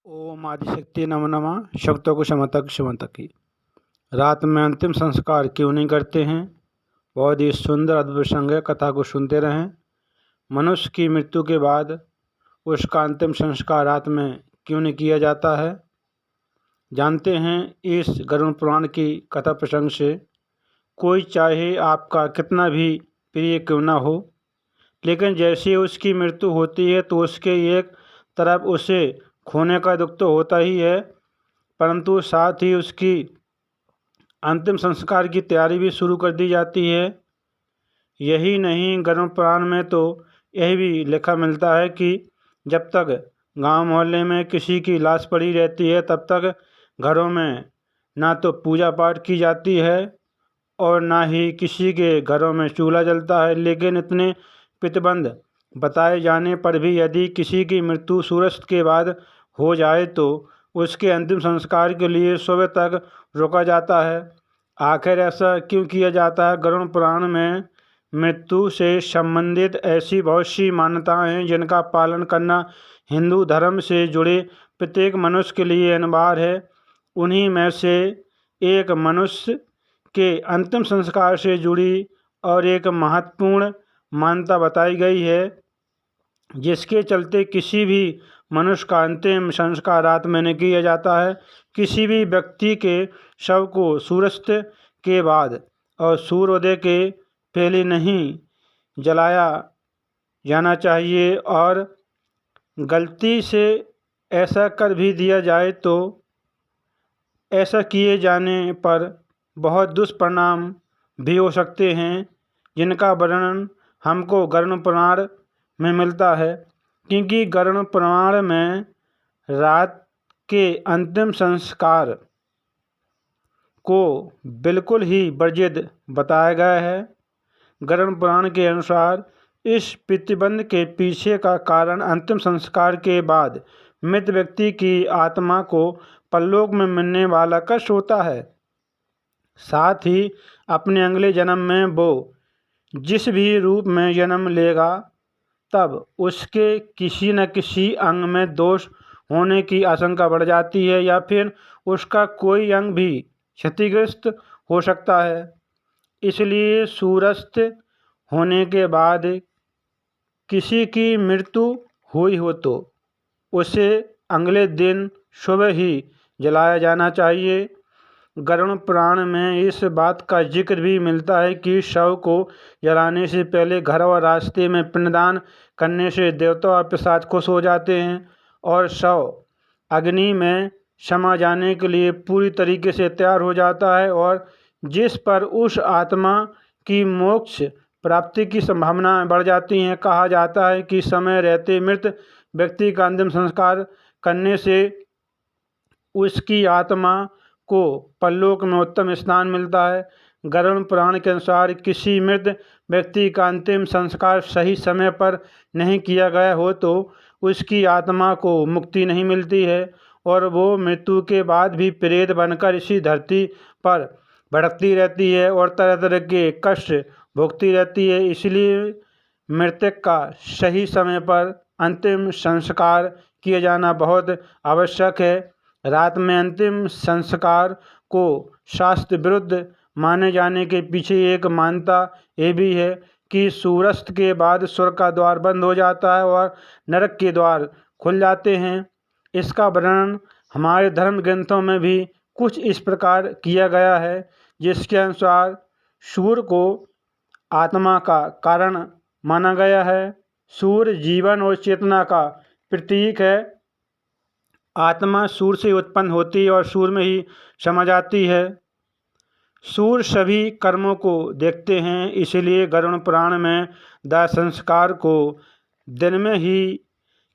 ओम आदिशक्ति नमो नमः। शक्तों को क्षमता की रात में अंतिम संस्कार क्यों नहीं करते हैं? बहुत ही सुंदर अद्भुत प्रसंग है, कथा को सुनते रहें। मनुष्य की मृत्यु के बाद उसका अंतिम संस्कार रात में क्यों नहीं किया जाता है, जानते हैं इस गरुड़ पुराण की कथा प्रसंग से। कोई चाहे आपका कितना भी प्रिय क्यों ना हो, लेकिन जैसे उसकी मृत्यु होती है तो उसके एक तरफ उसे खोने का दुख तो होता ही है, परंतु साथ ही उसकी अंतिम संस्कार की तैयारी भी शुरू कर दी जाती है। यही नहीं, गरुड़ पुराण में तो यही भी लिखा मिलता है कि जब तक गांव मोहल्ले में किसी की लाश पड़ी रहती है तब तक घरों में ना तो पूजा पाठ की जाती है और ना ही किसी के घरों में चूल्हा जलता है। लेकिन इतने प्रतिबंध बताए जाने पर भी यदि किसी की मृत्यु सूर्यास्त के बाद हो जाए तो उसके अंतिम संस्कार के लिए सुबह तक रोका जाता है। आखिर ऐसा क्यों किया जाता है? गरुड़ पुराण में मृत्यु से संबंधित ऐसी बहुत सी मान्यताएं हैं जिनका पालन करना हिंदू धर्म से जुड़े प्रत्येक मनुष्य के लिए अनिवार्य है। उन्हीं में से एक मनुष्य के अंतिम संस्कार से जुड़ी और एक महत्वपूर्ण मान्यता बताई गई है, जिसके चलते किसी भी मनुष्य का अंतिम संस्कार रात में नहीं किया जाता है। किसी भी व्यक्ति के शव को सूर्यास्त के बाद और सूर्योदय के पहले नहीं जलाया जाना चाहिए, और गलती से ऐसा कर भी दिया जाए तो ऐसा किए जाने पर बहुत दुष्परिणाम भी हो सकते हैं, जिनका वर्णन हमको गरुड़ पुराण में मिलता है। क्योंकि गरुड़ पुराण में रात के अंतिम संस्कार को बिल्कुल ही वर्जित बताया गया है। गरुड़ पुराण के अनुसार इस प्रतिबंध के पीछे का कारण अंतिम संस्कार के बाद मृत व्यक्ति की आत्मा को परलोक में मिलने वाला कष्ट होता है। साथ ही अपने अगले जन्म में वो जिस भी रूप में जन्म लेगा तब उसके किसी न किसी अंग में दोष होने की आशंका बढ़ जाती है, या फिर उसका कोई अंग भी क्षतिग्रस्त हो सकता है। इसलिए सूर्यास्त होने के बाद किसी की मृत्यु हुई हो तो उसे अगले दिन सुबह ही जलाया जाना चाहिए। गरुड़ पुराण में इस बात का जिक्र भी मिलता है कि शव को जलाने से पहले घर और रास्ते में पिंडदान करने से देवता और पिशाच खुश हो जाते हैं और शव अग्नि में समा जाने के लिए पूरी तरीके से तैयार हो जाता है, और जिस पर उस आत्मा की मोक्ष प्राप्ति की संभावना बढ़ जाती हैं। कहा जाता है कि समय रहते मृत व्यक्ति का अंतिम संस्कार करने से उसकी आत्मा को परलोक में उत्तम स्थान मिलता है। गरुड़ पुराण के अनुसार किसी मृत व्यक्ति का अंतिम संस्कार सही समय पर नहीं किया गया हो तो उसकी आत्मा को मुक्ति नहीं मिलती है और वो मृत्यु के बाद भी प्रेत बनकर इसी धरती पर भटकती रहती है और तरह तरह के कष्ट भोगती रहती है। इसलिए मृतक का सही समय पर अंतिम संस्कार किए जाना बहुत आवश्यक है। रात में अंतिम संस्कार को शास्त्र विरुद्ध माने जाने के पीछे एक मान्यता ये भी है कि सूर्यास्त के बाद स्वर्ग का द्वार बंद हो जाता है और नरक के द्वार खुल जाते हैं। इसका वर्णन हमारे धर्म ग्रंथों में भी कुछ इस प्रकार किया गया है, जिसके अनुसार सूर्य को आत्मा का कारण माना गया है। सूर्य जीवन और चेतना का प्रतीक है। आत्मा सूर्य से उत्पन्न होती है और सूर्य में ही समा जाती है। सूर्य सभी कर्मों को देखते हैं, इसलिए गरुड़ पुराण में दाह संस्कार को दिन में ही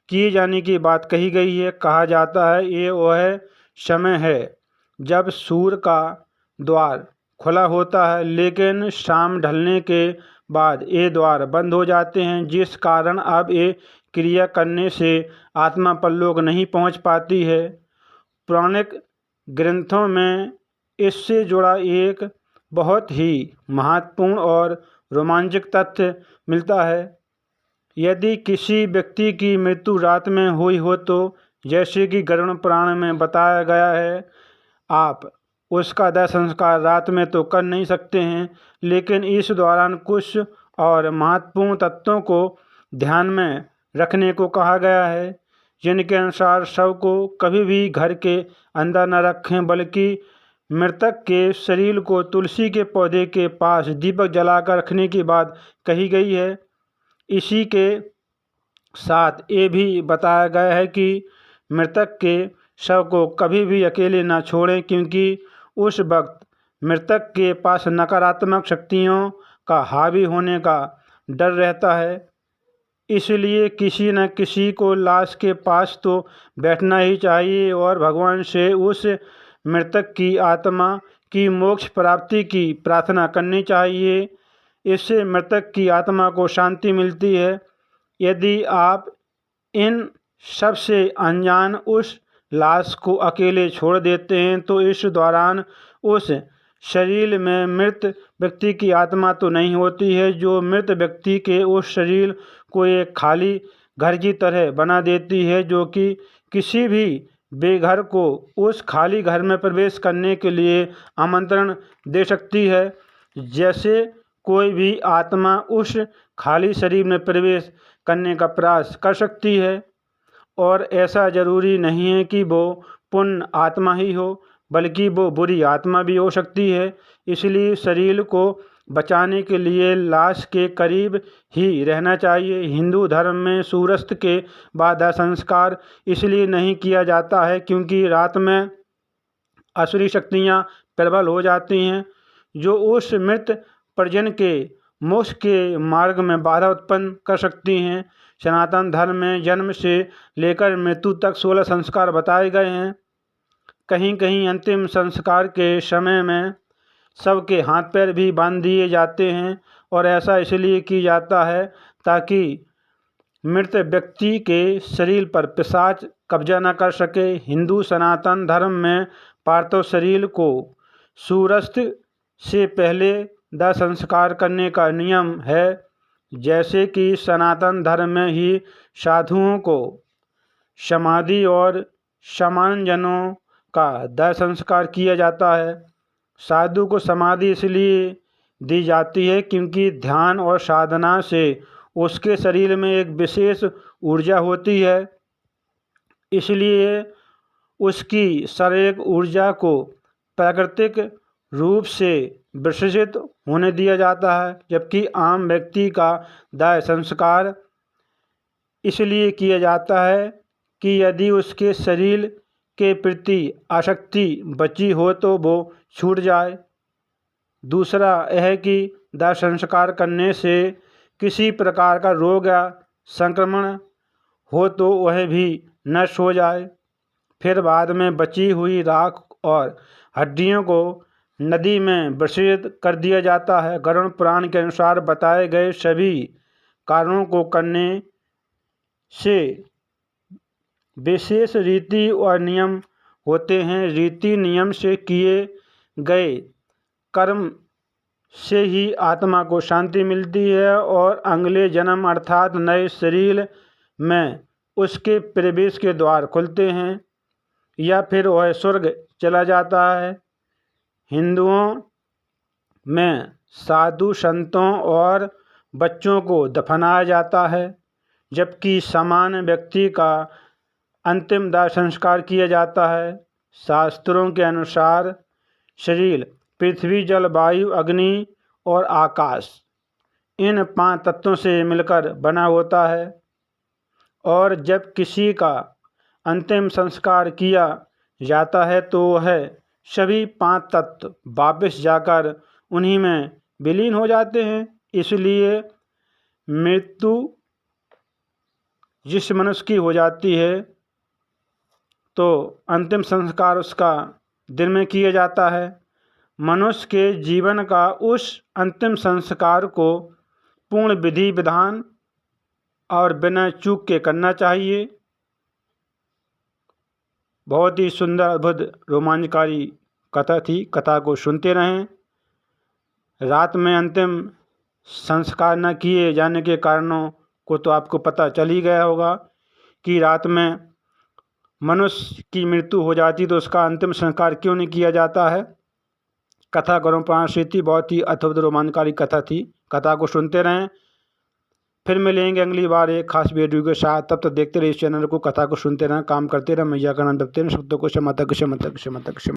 किए जाने की बात कही गई है। कहा जाता है ये वह समय है जब सूर्य का द्वार खुला होता है, लेकिन शाम ढलने के बाद ये द्वार बंद हो जाते हैं, जिस कारण अब ये क्रिया करने से आत्मा परलोक नहीं पहुंच पाती है। पौराणिक ग्रंथों में इससे जुड़ा एक बहुत ही महत्वपूर्ण और रोमांचक तथ्य मिलता है। यदि किसी व्यक्ति की मृत्यु रात में हुई हो तो जैसे कि गरुड़ पुराण में बताया गया है। आप उसका दाह संस्कार रात में तो कर नहीं सकते हैं, लेकिन इस दौरान कुछ और महत्वपूर्ण तत्वों को ध्यान में रखने को कहा गया है, जिनके अनुसार शव को कभी भी घर के अंदर न रखें, बल्कि मृतक के शरीर को तुलसी के पौधे के पास दीपक जलाकर रखने की बात कही गई है। इसी के साथ ये भी बताया गया है कि मृतक के शव को कभी भी अकेले न छोड़ें, क्योंकि उस वक्त मृतक के पास नकारात्मक शक्तियों का हावी होने का डर रहता है। इसलिए किसी न किसी को लाश के पास तो बैठना ही चाहिए और भगवान से उस मृतक की आत्मा की मोक्ष प्राप्ति की प्रार्थना करनी चाहिए। इससे मृतक की आत्मा को शांति मिलती है। यदि आप इन सब से अनजान उस लाश को अकेले छोड़ देते हैं तो इस दौरान उस शरीर में मृत व्यक्ति की आत्मा तो नहीं होती है, जो मृत व्यक्ति के उस शरीर को एक खाली घर की तरह बना देती है, जो कि किसी भी बेघर को उस खाली घर में प्रवेश करने के लिए आमंत्रण दे सकती है। जैसे कोई भी आत्मा उस खाली शरीर में प्रवेश करने का प्रयास कर सकती है, और ऐसा ज़रूरी नहीं है कि वो पुण्य आत्मा ही हो, बल्कि वो बुरी आत्मा भी हो सकती है। इसलिए शरीर को बचाने के लिए लाश के करीब ही रहना चाहिए। हिंदू धर्म में सूर्यास्त के बाद दाह संस्कार इसलिए नहीं किया जाता है क्योंकि रात में असुरी शक्तियाँ प्रबल हो जाती हैं, जो उस मृत परिजन के मोक्ष के मार्ग में बाधा उत्पन्न कर सकती हैं। सनातन धर्म में जन्म से लेकर मृत्यु तक 16 संस्कार बताए गए हैं। कहीं कहीं अंतिम संस्कार के समय में सबके हाथ पैर भी बांध दिए जाते हैं, और ऐसा इसलिए किया जाता है ताकि मृत व्यक्ति के शरीर पर पिशाच कब्जा न कर सके। हिंदू सनातन धर्म में पार्थिव शरीर को सूर्यास्त से पहले दाह संस्कार करने का नियम है। जैसे कि सनातन धर्म में ही साधुओं को समाधि और सामान्य जनों का दाह संस्कार किया जाता है। साधु को समाधि इसलिए दी जाती है क्योंकि ध्यान और साधना से उसके शरीर में एक विशेष ऊर्जा होती है, इसलिए उसकी शारीरिक ऊर्जा को प्राकृतिक रूप से विसर्जित होने दिया जाता है। जबकि आम व्यक्ति का दाह संस्कार इसलिए किया जाता है कि यदि उसके शरीर के प्रति आसक्ति बची हो तो वो छूट जाए। दूसरा यह कि दाह संस्कार करने से किसी प्रकार का रोग या संक्रमण हो तो वह भी नष्ट हो जाए। फिर बाद में बची हुई राख और हड्डियों को नदी में विसर्जित कर दिया जाता है। गरुड़ पुराण के अनुसार बताए गए सभी कारणों को करने से विशेष रीति और नियम होते हैं। रीति नियम से किए गए कर्म से ही आत्मा को शांति मिलती है और अगले जन्म अर्थात नए शरीर में उसके प्रवेश के द्वार खुलते हैं, या फिर वह स्वर्ग चला जाता है। हिंदुओं में साधु संतों और बच्चों को दफनाया जाता है, जबकि सामान्य व्यक्ति का अंतिम दाह संस्कार किया जाता है। शास्त्रों के अनुसार शरीर पृथ्वी, जल, वायु, अग्नि और आकाश, इन 5 तत्वों से मिलकर बना होता है, और जब किसी का अंतिम संस्कार किया जाता है तो वह सभी 5 तत्व वापस जाकर उन्हीं में विलीन हो जाते हैं। इसलिए मृत्यु जिस मनुष्य की हो जाती है तो अंतिम संस्कार उसका दिन में किया जाता है। मनुष्य के जीवन का उस अंतिम संस्कार को पूर्ण विधि विधान और बिना चूक के करना चाहिए। बहुत ही सुंदर, अद्भुत, रोमांचकारी कथा थी। कथा को सुनते रहें। रात में अंतिम संस्कार न किए जाने के कारणों को तो आपको पता चल ही गया होगा कि रात में मनुष्य की मृत्यु हो जाती तो उसका अंतिम संस्कार क्यों नहीं किया जाता है। कथा गरुड़ पुराण से थी, बहुत ही अद्भुत रोमांचकारी कथा थी। कथा को सुनते रहें। फिर मिलेंगे अगली बार एक खास वीडियो के साथ। तब तक देखते रहिए इस चैनल को, कथा को सुनते रहें, काम करते रहें, मैया का नाम जपते रहें। शब्दों को क्षमा तक क्षमा तक क्षमा तक क्षमा।